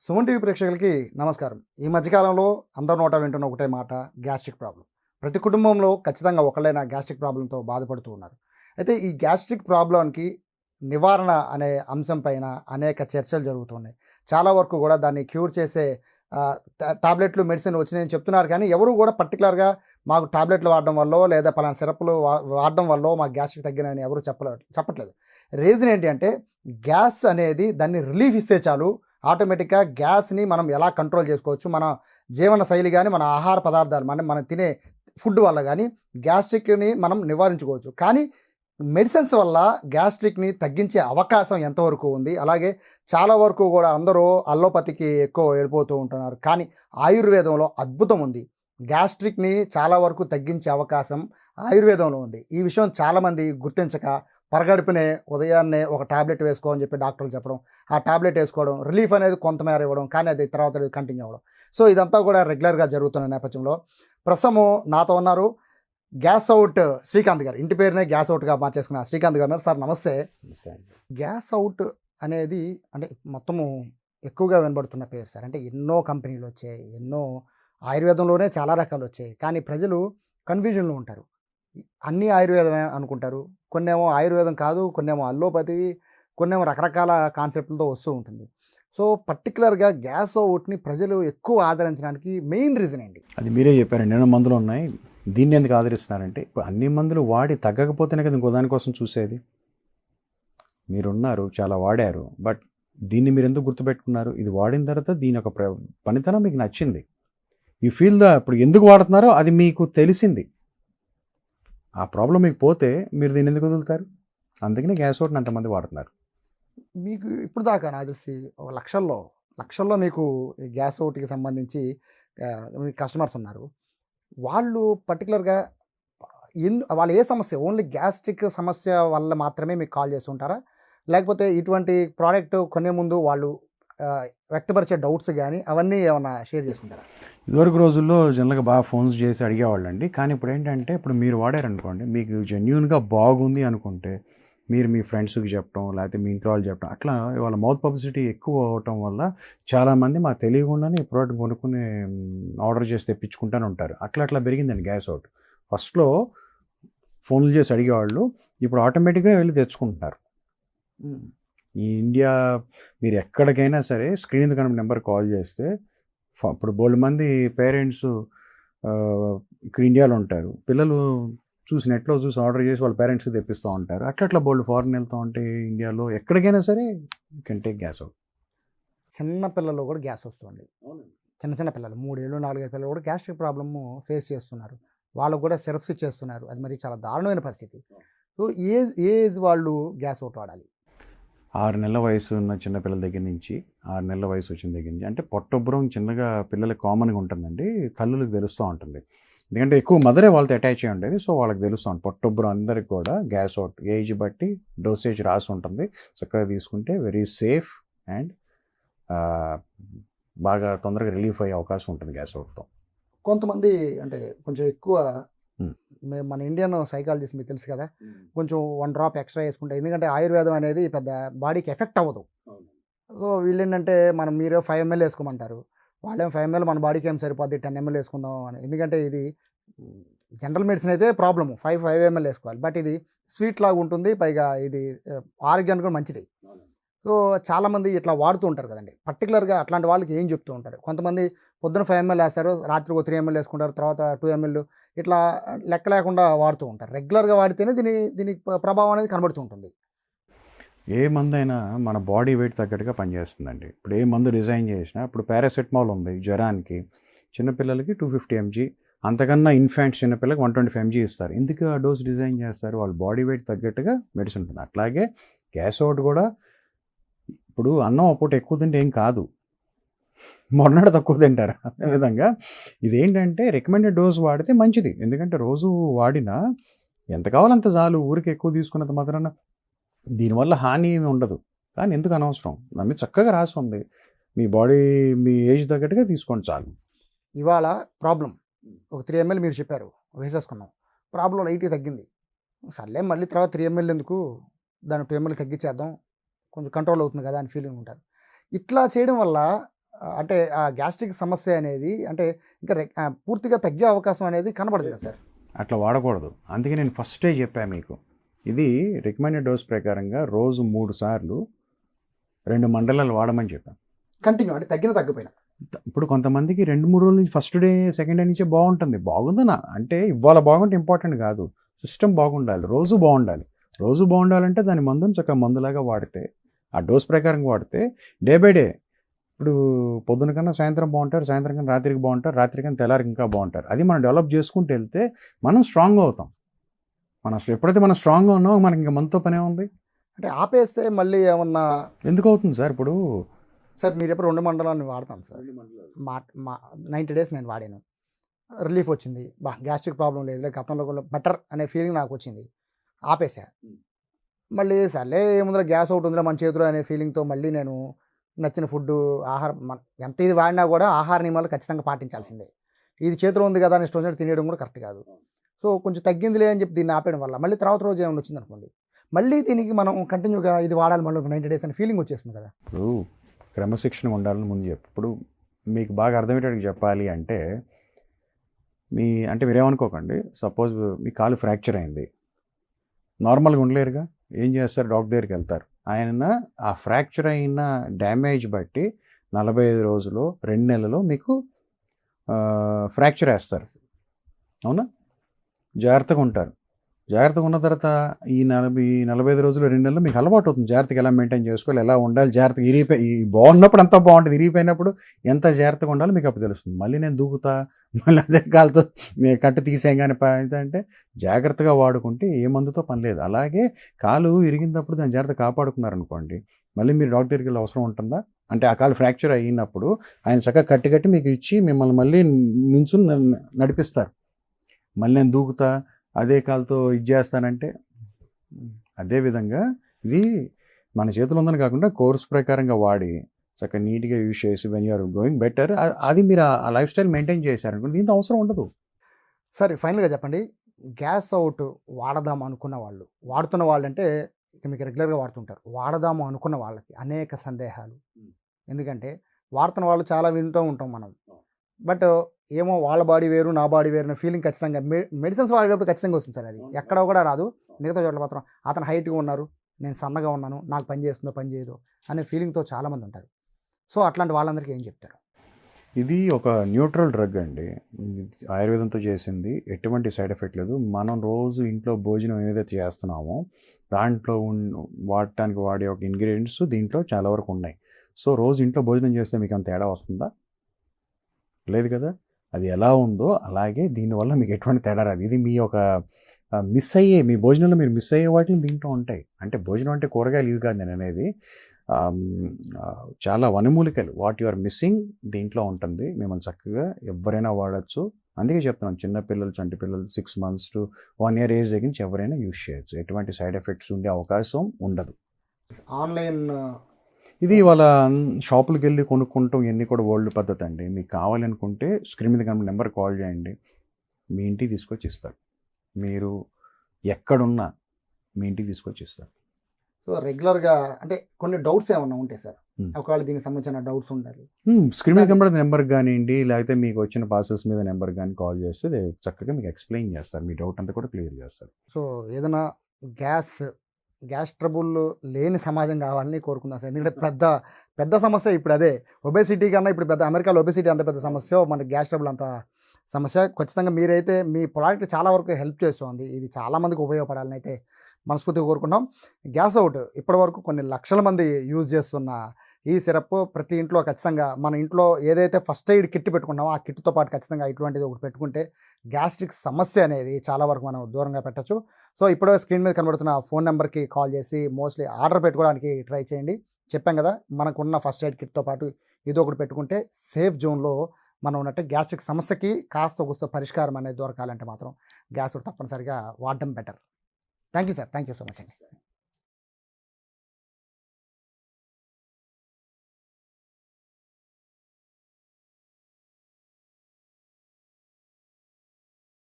Suman TV ప్రేక్షకులకి నమస్కారం. ఈ మధ్యకాలంలో అందరి నోట వింటున్న ఒకటే మాట, గ్యాస్ట్రిక్ ప్రాబ్లం. ప్రతి కుటుంబంలో ఖచ్చితంగా ఒకళ్ళైనా గ్యాస్ట్రిక్ ప్రాబ్లంతో బాధపడుతూ ఉన్నారు. అయితే ఈ గ్యాస్ట్రిక్ ప్రాబ్లంకి నివారణ అనే అంశం పైన అనేక చర్చలు జరుగుతున్నాయి. చాలా వరకు కూడా దాన్ని క్యూర్ చేసే టాబ్లెట్లు, మెడిసిన్ వచ్చినాయని చెప్తున్నారు. కానీ ఎవరు కూడా పర్టికులర్గా మాకు టాబ్లెట్లు వాడడం వల్ల లేదా పలానా సిరప్లు వాడడం వల్ల మాకు గ్యాస్ట్రిక్ తగ్గినని ఎవరు చెప్పట్లేదు. రీజన్ ఏంటి అంటే, గ్యాస్ అనేది దాన్ని రిలీఫ్ ఇస్తే చాలు ఆటోమేటిక్గా గ్యాస్ని మనం ఎలా కంట్రోల్ చేసుకోవచ్చు, మన జీవన శైలి కానీ మన ఆహార పదార్థాలు మనం తినే ఫుడ్ వల్ల కానీ గ్యాస్ట్రిక్ని మనం నివారించుకోవచ్చు. కానీ మెడిసిన్స్ వల్ల గ్యాస్ట్రిక్ని తగ్గించే అవకాశం ఎంతవరకు ఉంది? అలాగే చాలా వరకు కూడా అందరూ అల్లోపతికి ఎక్కువ వెళ్ళిపోతూ ఉంటున్నారు. కానీ ఆయుర్వేదంలో అద్భుతం ఉంది. గ్యాస్ట్రిక్ని చాలా వరకు తగ్గించే అవకాశం ఆయుర్వేదంలో ఉంది. ఈ విషయం చాలామంది గుర్తించక పరగడుపునే ఉదయాన్నే ఒక టాబ్లెట్ వేసుకోమని చెప్పి డాక్టర్లు చెప్పడం, ఆ టాబ్లెట్ వేసుకోవడం, రిలీఫ్ అనేది కొంతమేర ఇవ్వడం, కానీ అది తర్వాత కంటిన్యూ అవ్వడం. సో ఇదంతా కూడా రెగ్యులర్గా జరుగుతున్న నేపథ్యంలో ప్రస్తుతము నాతో ఉన్నారు గ్యాస్ అవుట్ శ్రీకాంత్ గారు. ఇంటి పేరునే గ్యాస్ అవుట్గా మార్చేసుకున్న శ్రీకాంత్ గారు. సార్ నమస్తే. గ్యాస్ అవుట్ అనేది అంటే మొత్తము ఎక్కువగా వినబడుతున్న పేరు సార్. అంటే ఎన్నో కంపెనీలు వచ్చాయి, ఎన్నో ఆయుర్వేదంలోనే చాలా రకాలు వచ్చాయి. కానీ ప్రజలు కన్ఫ్యూజన్లో ఉంటారు. అన్నీ ఆయుర్వేదమే అనుకుంటారు. కొన్నేమో ఆయుర్వేదం కాదు, కొన్నేమో అల్లోపతివి, కొన్నేమో రకరకాల కాన్సెప్ట్లతో వస్తూ ఉంటుంది. సో పర్టికులర్గా గ్యాస్ అవుట్ని ప్రజలు ఎక్కువ ఆదరించడానికి మెయిన్ రీజన్ ఏంటి? అది మీరే చెప్పారండి. ఎన్నో మందులు ఉన్నాయి, దీన్ని ఎందుకు ఆదరిస్తున్నారంటే ఇప్పుడు అన్ని మందులు వాడి తగ్గకపోతేనే కదా ఇంకో దానికోసం చూసేది. మీరున్నారు, చాలా వాడారు, బట్ దీన్ని మీరు ఎందుకు గుర్తుపెట్టుకున్నారు? ఇది వాడిన తర్వాత దీని యొక్క పనితనం మీకు నచ్చింది, ఈ ఫీల్ ఇప్పుడు ఎందుకు వాడుతున్నారో అది మీకు తెలిసింది. ఆ ప్రాబ్లం మీకు పోతే మీరు దీన్ని ఎందుకు వదులుతారు? అందుకనే గ్యాస్ అవుట్ని అంతమంది వాడుతున్నారు. మీకు ఇప్పుడు దాకా నాకు తెలిసి ఒక లక్షల్లో మీకు గ్యాస్ అవుట్కి సంబంధించి మీకు కస్టమర్స్ ఉన్నారు. వాళ్ళు పర్టికులర్గా వాళ్ళు ఏ సమస్య, ఓన్లీ గ్యాస్ట్రిక్ సమస్య వల్ల మాత్రమే మీకు కాల్ చేసి ఉంటారా? లేకపోతే ఇటువంటి ప్రోడక్ట్ కొనే ముందు వాళ్ళు వ్యక్తపరిచే డౌట్స్ కానీ అవన్నీ ఏమైనా షేర్ చేసుకుంటారా? ఇదివరకు రోజుల్లో జనరల్గా బాగా ఫోన్స్ చేసి అడిగేవాళ్ళండి. కానీ ఇప్పుడు ఏంటంటే, ఇప్పుడు మీరు వాడారనుకోండి, మీకు జెన్యూన్గా బాగుంది అనుకుంటే మీరు మీ ఫ్రెండ్స్కి చెప్పడం, లేకపోతే మీ ఇంట్లో వాళ్ళు చెప్పడం, అట్లా వాళ్ళ మౌత్ పబ్లిసిటీ ఎక్కువ అవటం వల్ల చాలామంది మాకు తెలియకుండానే ఈ ప్రోడక్ట్ కొనుక్కుని ఆర్డర్ చేసి తెప్పించుకుంటూనే ఉంటారు. అట్లా పెరిగిందండి గ్యాస్ అవుట్. ఫస్ట్లో ఫోన్లు చేసి అడిగేవాళ్ళు, ఇప్పుడు ఆటోమేటిక్గా వెళ్ళి తెచ్చుకుంటున్నారు. ఈ ఇండియా మీరు ఎక్కడికైనా సరే స్క్రీన్ కనుక నెంబర్ కాల్ చేస్తే, ఇప్పుడు బోల్డ్ మంది పేరెంట్స్ ఇక్కడ ఇండియాలో ఉంటారు, పిల్లలు చూసి నెట్లో చూసి ఆర్డర్ చేసి వాళ్ళ పేరెంట్స్కి తెప్పిస్తూ ఉంటారు. అట్లా బోల్డ్ ఫారెన్ వెళ్తూ ఉంటే ఇండియాలో ఎక్కడికైనా సరే you can take gas out. చిన్న పిల్లలు కూడా గ్యాస్ వస్తుంది. చిన్న పిల్లలు 3 ఏళ్ళు 4 ఏళ్ళ పిల్లలు కూడా గ్యాస్ట్రిక్ ప్రాబ్లము ఫేస్ చేస్తున్నారు. వాళ్ళకు కూడా సిరప్స్ ఇచ్చేస్తున్నారు. అది మరి చాలా దారుణమైన పరిస్థితి. సో ఏజ్ వాళ్ళు గ్యాస్ అవుట్ వాడాలి? 6 నెలల వయసు ఉన్న చిన్నపిల్లల దగ్గర నుంచి, 6 నెలల వయసు వచ్చిన దగ్గర నుంచి, అంటే పొట్టొబ్బరం చిన్నగా పిల్లలకి కామన్గా ఉంటుందండి, తల్లులకు తెలుస్తూ ఉంటుంది. ఎందుకంటే ఎక్కువ మదరే వాళ్ళతో అటాచ్ అయ్యి ఉండేది. సో వాళ్ళకి తెలుస్తూ ఉంటుంది. పొట్టొబ్బరం అందరికి కూడా గ్యాస్ అవుట్ ఏజ్ బట్టి డోసేజ్ రాసి ఉంటుంది. చక్కగా తీసుకుంటే వెరీ సేఫ్ అండ్ బాగా తొందరగా రిలీఫ్ అయ్యే అవకాశం ఉంటుంది గ్యాస్ అవుట్తో. కొంతమంది అంటే కొంచెం ఎక్కువ మన ఇండియన్ సైకాలజిస్ట్ మీకు తెలుసు కదా, కొంచెం 1 డ్రాప్ ఎక్స్ట్రా వేసుకుంటే, ఎందుకంటే ఆయుర్వేదం అనేది పెద్ద బాడీకి ఎఫెక్ట్ అవ్వదు. సో వీళ్ళు ఏంటంటే మీరు 5 ml వేసుకోమంటారు, వాళ్ళేమో 5 ml మన బాడీకి ఏం సరిపోద్ది 10 ml వేసుకుందాం అని. ఎందుకంటే ఇది జనరల్ మెడిసిన్ అయితే ప్రాబ్లము 5 ml వేసుకోవాలి, బట్ ఇది స్వీట్ లాగా ఉంటుంది, పైగా ఇది ఆరోగ్యానికి కూడా మంచిది. సో చాలామంది ఇట్లా వాడుతూ ఉంటారు కదండి. పర్టికులర్గా అట్లాంటి వాళ్ళకి ఏం చెప్తూ ఉంటారు? కొంతమంది పొద్దున 5 ml వేస్తారు, రాత్రి 3 ml వేసుకుంటారు, తర్వాత 2 ml, ఇట్లా లెక్క లేకుండా వాడుతూ ఉంటారు. రెగ్యులర్గా వాడితేనే దీని ప్రభావం అనేది కనబడుతూ ఉంటుంది. ఏ మందు అయినా మన బాడీ వెయిట్ తగ్గట్టుగా పనిచేస్తుందండి. ఇప్పుడు ఏ మందు డిజైన్ చేసినా, ఇప్పుడు పారాసెటమాల్ ఉంది జ్వరానికి, చిన్నపిల్లలకి 250 mg, అంతకన్నా ఇన్ఫాంట్స్ చిన్నపిల్లలకి 125 mg ఇస్తారు. ఎందుకు ఆ డోస్ డిజైన్ చేస్తారు? వాళ్ళ బాడీ వెయిట్ తగ్గట్టుగా మెడిసిన్ ఉంటుంది. అట్లాగే గ్యాస్ అవుట్ కూడా, ఇప్పుడు అన్నం ఒక పూట ఎక్కువ తింటే ఏం కాదు, మొన్నటి తక్కువ తింటారు. అదేవిధంగా ఇదేంటంటే రికమెండెడ్ డోస్ వాడితే మంచిది. ఎందుకంటే రోజు వాడినా ఎంత కావాలంత చాలు, ఊరికి ఎక్కువ తీసుకున్నంత మాత్రాన దీనివల్ల హాని ఏమి ఉండదు. కానీ ఎందుకు అనవసరం? నా మీద చక్కగా రాసి ఉంది, మీ బాడీ మీ ఏజ్ తగ్గట్టుగా తీసుకోండి చాలు. ఇవాళ ప్రాబ్లం ఒక 3 ml మీరు చెప్పారు, వేసేసుకున్నాం, ప్రాబ్లం లైట్గా తగ్గింది, సర్లే మళ్ళీ తర్వాత 3 ml ఎందుకు, దాన్ని 2 ml తగ్గించేద్దాం, కొంచెం కంట్రోల్ అవుతుంది కదా అని ఫీలింగ్ ఉంటారు. ఇట్లా చేయడం వల్ల అంటే ఆ గ్యాస్ట్రిక్ సమస్య అనేది అంటే ఇంకా పూర్తిగా తగ్గే అవకాశం అనేది కనబడదు కదా సార్. అట్లా వాడకూడదు. అందుకే నేను ఫస్టే చెప్పాను మీకు, ఇది రికమెండెడ్ డోస్ ప్రకారంగా రోజు 3 సార్లు 2 మండలాలు వాడమని చెప్పాను. కంటిన్యూ అంటే తగ్గిపోయినా. ఇప్పుడు కొంతమందికి 2-3 రోజుల నుంచి ఫస్ట్ డే సెకండ్ డే నుంచే బాగుంటుంది. బాగుందనా అంటే ఇవాళ బాగుంటే ఇంపార్టెంట్ కాదు, సిస్టమ్ బాగుండాలి, రోజు బాగుండాలి. రోజు బాగుండాలంటే దాని మందుని చక్కగా మందులాగా వాడితే, ఆ డోస్ ప్రకారంగా వాడితే డే బై డే, ఇప్పుడు పొద్దున కన్నా సాయంత్రం బాగుంటారు, సాయంత్రం కన్నా రాత్రికి బాగుంటారు, రాత్రి కన్నా తెల్లారికి ఇంకా బాగుంటారు. అది మనం డెవలప్ చేసుకుంటూ వెళ్తే మనం స్ట్రాంగ్గా అవుతాం. ఎప్పుడైతే మనం స్ట్రాంగ్గా ఉన్నామో మనకి ఇంకా మనతో పనే ఉంది. అంటే ఆపేస్తే మళ్ళీ ఏమన్నా ఎందుకు అవుతుంది సార్? ఇప్పుడు సార్ మీరు ఎప్పుడు 2 మండలాన్ని వాడతాను సార్. మా 90 days నేను వాడాను, రిలీఫ్ వచ్చింది. గ్యాస్ట్రిక్ ప్రాబ్లం లేదు, గతంలో కూడా బెటర్ అనే ఫీలింగ్ నాకు వచ్చింది. ఆపేసా. మళ్ళీ సర్లే ఏముందిరా గ్యాస్ ఒకటి ఉందిరా మన చేతిలో అనే ఫీలింగ్తో మళ్ళీ నేను నచ్చిన ఫుడ్డు ఆహారం ఎంత ఇది వాడినా కూడా ఆహార నియమాలు ఖచ్చితంగా పాటించాల్సిందే. ఇది చేతిలో ఉంది కదా అని ఇష్టం వచ్చినట్టు తినేయడం కూడా కరెక్ట్ కాదు. సో కొంచెం తగ్గిందిలే అని చెప్పి దీన్ని ఆపేయడం వల్ల మళ్ళీ తర్వాత రోజు ఏమైనా వచ్చింది అనుకోండి, మళ్ళీ దీనికి మనం కంటిన్యూగా ఇది వాడాలి మళ్ళీ 90 days అనే ఫీలింగ్ వచ్చేస్తుంది కదా. ఇప్పుడు క్రమశిక్షణగా ఉండాలని ముందు చెప్పు. ఇప్పుడు మీకు బాగా అర్థమయ్యేటట్టు చెప్పాలి అంటే, అంటే మీరేమనుకోకండి, సపోజ్ మీ కాలు ఫ్రాక్చర్ అయింది, నార్మల్గా ఉండలేరుగా, ఏం చేస్తారు? డాక్టర్ దగ్గరికి వెళ్తారు. ఆయన ఆ ఫ్రాక్చర్ అయిన డ్యామేజ్ బట్టి 45 రోజులు 2 నెలలు మీకు ఫ్రాక్చర్ వేస్తారు. అవునా? జాగ్రత్తగా ఉంటారు. జాగ్రత్తగా ఉన్న తర్వాత ఈ 45 రోజులు 2 నెలలు మీకు అలవాటు అవుతుంది. జాగ్రత్తగా ఎలా మెయింటైన్ చేసుకోవాలి, ఎలా ఉండాలి, జాగ్రత్తగా బాగున్నప్పుడు అంతా బాగుంటుంది, ఇరిగిపోయినప్పుడు ఎంత జాగ్రత్తగా ఉండాలో మీకు అప్పుడు తెలుస్తుంది. మళ్ళీ నేను దూకుతా, మళ్ళీ అదే కాలుతో కట్టు తీసేయగానే అంటే జాగ్రత్తగా వాడుకుంటే ఏ మందుతో పని లేదు. అలాగే కాలు ఇరిగినప్పుడు దాన్ని జాగ్రత్త కాపాడుకున్నారనుకోండి, మళ్ళీ మీరు డాక్టర్ దగ్గరికి వెళ్ళే అవసరం ఉంటుందా? అంటే ఆ కాలు ఫ్రాక్చర్ అయినప్పుడు ఆయన చక్కగా కట్టి మీకు ఇచ్చి మిమ్మల్ని మళ్ళీ నుంచుని నడిపిస్తారు. మళ్ళీ నేను దూకుతా అదే కాలుతో ఇది చేస్తానంటే, అదేవిధంగా ఇది మన చేతిలో ఉందని కాకుండా కోర్స్ ప్రకారంగా వాడి చక్కగా నీట్గా యూజ్ చేసి వెన్ యూఆర్ గోయింగ్ బెటర్, అది మీరు ఆ లైఫ్ స్టైల్ మెయింటైన్ చేశారనుకోండి, దీంతో అవసరం ఉండదు. సరే ఫైనల్గా చెప్పండి, గ్యాస్ అవుట్ వాడదాం అనుకున్న వాళ్ళు, వాడుతున్న వాళ్ళు అంటే ఇక మీకు రెగ్యులర్గా వాడుతుంటారు, వాడదాము అనుకున్న వాళ్ళకి అనేక సందేహాలు. ఎందుకంటే వాడుతున్న వాళ్ళు చాలా వింటూ ఉంటాం మనం, బట్ ఏమో వాళ్ళ బాడీ వేరు నా బాడీ వేరు అనే ఫీలింగ్ ఖచ్చితంగా మెడిసిన్స్ వాడేటప్పుడు ఖచ్చితంగా వస్తుంది సార్. అది ఎక్కడ కూడా రాదు. మిగతా చోట్ల మాత్రం అతను హైట్గా ఉన్నారు, నేను సన్నగా ఉన్నాను, నాకు పని చేస్తుందో పని చేయదో అనే ఫీలింగ్తో చాలామంది ఉంటారు. సో అట్లాంటి వాళ్ళందరికీ ఏం చెప్తారు? ఇది ఒక న్యూట్రల్ డ్రగ్ అండి, ఆయుర్వేదంతో చేసింది, ఎటువంటి సైడ్ ఎఫెక్ట్ లేదు. మనం రోజు ఇంట్లో భోజనం ఏదైతే చేస్తున్నామో దాంట్లో వాడటానికి వాడే ఒక ఇంగ్రీడియంట్స్ దీంట్లో చాలా వరకు ఉన్నాయి. సో రోజు ఇంట్లో భోజనం చేస్తే మీకు అంత తేడా వస్తుందా? లేదు కదా. అది ఎలా ఉందో అలాగే దీనివల్ల మీకు ఎటువంటి తేడా రాదు. ఇది మీ ఒక మీ భోజనంలో మీరు మిస్ అయ్యే వాటిని దీంట్లో ఉంటాయి. అంటే భోజనం అంటే కూరగాయలు ఇవి కాదు నేను అనేది, చాలా వనమూలికలు వాట్ యు ఆర్ మిస్సింగ్ దీంట్లో ఉంటుంది. మిమ్మల్ని చక్కగా ఎవరైనా వాడచ్చు. అందుకే చెప్తున్నాను, చిన్నపిల్లలు, చంటి పిల్లలు 6 months to 1 year ఏజ్ దగ్గర నుంచి ఎవరైనా యూజ్ చేయొచ్చు. ఎటువంటి సైడ్ ఎఫెక్ట్స్ ఉండే అవకాశం ఉండదు. ఆన్లైన్ ఇది వాళ్ళ షాపులకు వెళ్ళి కొనుక్కుంటాం, ఇవన్నీ కూడా ఓల్డ్ పద్ధతి అండి. మీకు కావాలనుకుంటే స్క్రీన్ మీద కనుక నెంబర్ కాల్ చేయండి, మీ ఇంటికి తీసుకొచ్చి ఇస్తారు. మీరు ఎక్కడున్నా మీ ఇంటికి తీసుకొచ్చి ఇస్తారు. సో రెగ్యులర్గా అంటే కొన్ని డౌట్స్ ఏమన్నా ఉంటాయి సార్, ఒకవేళ దీనికి సంబంధించిన డౌట్స్ ఉండాలి, స్క్రీన్ మీద కనబడే నెంబర్ కానివ్వండి, లేకపోతే మీకు వచ్చిన పార్సల్స్ మీద నెంబర్ కానీ కాల్ చేస్తే చక్కగా మీకు ఎక్స్ప్లెయిన్ చేస్తారు, మీ డౌట్ అంతా కూడా క్లియర్ చేస్తారు. సో ఏదైనా గ్యాస్ ట్రబుల్ లేని సమాజం కావాలని కోరుకుందాం సార్. ఎందుకంటే పెద్ద సమస్య ఇప్పుడు అదే. ఒబేసిటీ కన్నా ఇప్పుడు పెద్ద అమెరికాలో ఒబేసిటీ అంత పెద్ద సమస్య, మనకి గ్యాస్ ట్రబుల్ అంత సమస్య. ఖచ్చితంగా మీరైతే మీ ప్రోడక్ట్ చాలా వరకు హెల్ప్ చేస్తుంది, ఇది చాలామందికి ఉపయోగపడాలని అయితే మనస్ఫూర్తిగా కోరుకుంటాం. గ్యాస్ అవుట్ ఇప్పటివరకు కొన్ని లక్షల మంది యూజ్ చేస్తున్న ఈ సిరప్ ప్రతి ఇంట్లో ఖచ్చితంగా, మన ఇంట్లో ఏదైతే ఫస్ట్ ఎయిడ్ కిట్ పెట్టుకున్నామో ఆ కిట్తో పాటు ఖచ్చితంగా ఇటువంటిది ఒకటి పెట్టుకుంటే గ్యాస్ట్రిక్ సమస్య అనేది చాలా వరకు మనం దూరంగా పెట్టచ్చు. సో ఇప్పుడే స్క్రీన్ మీద కనబడుతున్న ఫోన్ నెంబర్కి కాల్ చేసి మోస్ట్లీ ఆర్డర్ పెట్టుకోవడానికి ట్రై చేయండి. చెప్పాం కదా, మనకున్న ఫస్ట్ ఎయిడ్ కిట్తో పాటు ఇది ఒకటి పెట్టుకుంటే సేఫ్ జోన్లో మనం ఉన్నట్టు గ్యాస్ట్రిక్ సమస్యకి కాస్త కూస్తో పరిష్కారం అనేది దొరకాలంటే మాత్రం గ్యాస్ తప్పనిసరిగా వాడడం better. Thank you sir, thank you so much అండి.